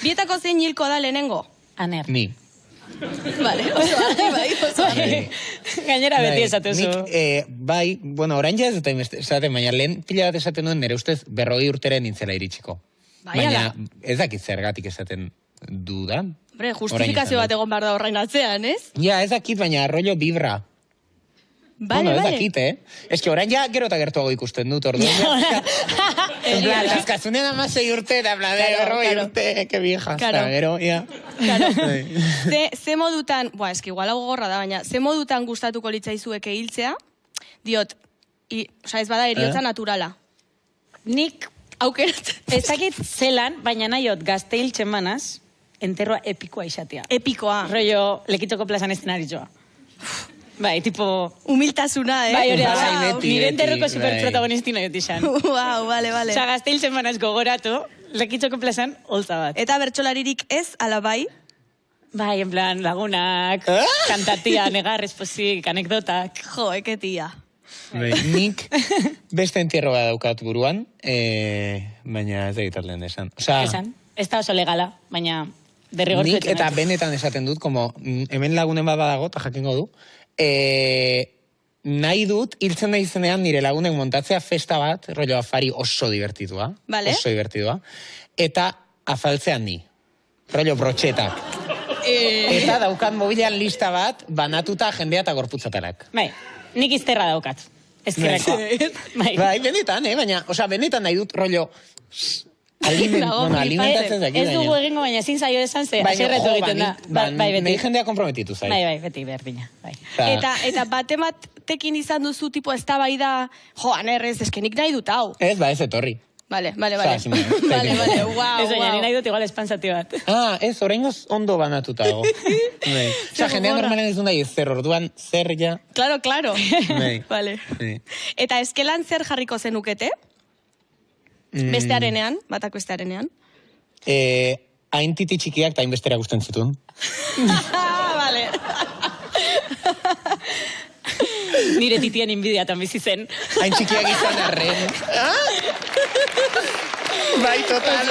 Bietako zein hilko da lehenengo? Aner. Ni. Vale, oso argi bai, oso argi. Gainera beti esatezu. Nik, bai, bueno, orain ja ez dut esaten, baina lehen pila bat esaten duen nire ustez 40 urteren nintzela iritsiko. Baina ez dakit zergatik esaten dudan. Hombre, justifikazio bat egon behar da horrein atzean, ez? Ja, ez dakit, baina rollo vibra. Vale, Ez dakit, Ez que orain ja gero eta gertuago ikusten dut, orduan. En plan, askazunean 16 urte, da plan, 40 urte, que vieja. Gero, ja. Ze modutan, eski igual hau gorra da, baina, ze modutan gustatuko litzaizueke hiltzea, diot, ez bada eriotza naturala. Nik aukerat. Ez dakit zelan, baina nahiot gazte hiltzen manaz, enterroa epikoa izatea. Epikoa. Rollo, Lekitzoko plazan eszenaritzoa. Bai, tipo... Humiltasuna, Bai, hori da. Nire enterroko superprotagonisti nahiot izan. Wow, vale. Osa, gazte hiltzen manaz gogoratu, Lekitzoko plazan holtza bat. Eta bertsolaririk ez, ala bai? Bai, en plan, lagunak, kantatia, negarrez pozik, anekdotak. Jo, eketia. Nik beste entierroa daukat buruan, baina ez da gitarlen esan. Esan, ez da oso legala, baina derrigortu nik eta benetan esaten dut, como hemen lagunen bat badago, eta jakingo du, nahi dut, hiltzen da izenean nire lagunek montatzea festa bat, rollo afari oso divertitua, oso divertitua, eta afaltzean ni, rollo brotxetak. Eta daukat mobilean lista bat, banatuta jendea eta gorputzatarak. Bai, nik izterra daukat. Ezkerreko. Bai, benetan, baina, oza, benetan nahi dut, rollo, alimentatzen zaki. Ez dugu egingo, baina ezin zaio esan ze, aserretu egiten da. Bai, beti. Nahi jendea komprometitu zai. Bai, beti, berdina. Eta batematekin izan duzu, tipo, ez da bai da, jo, anerrez, eskenik nahi dut hau. Ez, ez etorri. Vale, wow. Ez baina, nahi dut igual espansati bat. Ez, oraingoz ondo banatuta dago. Osa, jendea normalen ez du nahi zer, orduan zer ja. Claro. Vale. Eta eskelan zer jarriko zenukete? Bestearenean, batak bestearenean? Hain titi txikiak eta hain bestera gusten zituen. Vale. Nire titien inbidiatan bizi zen. Hain txikiak izan arren. Bai, total.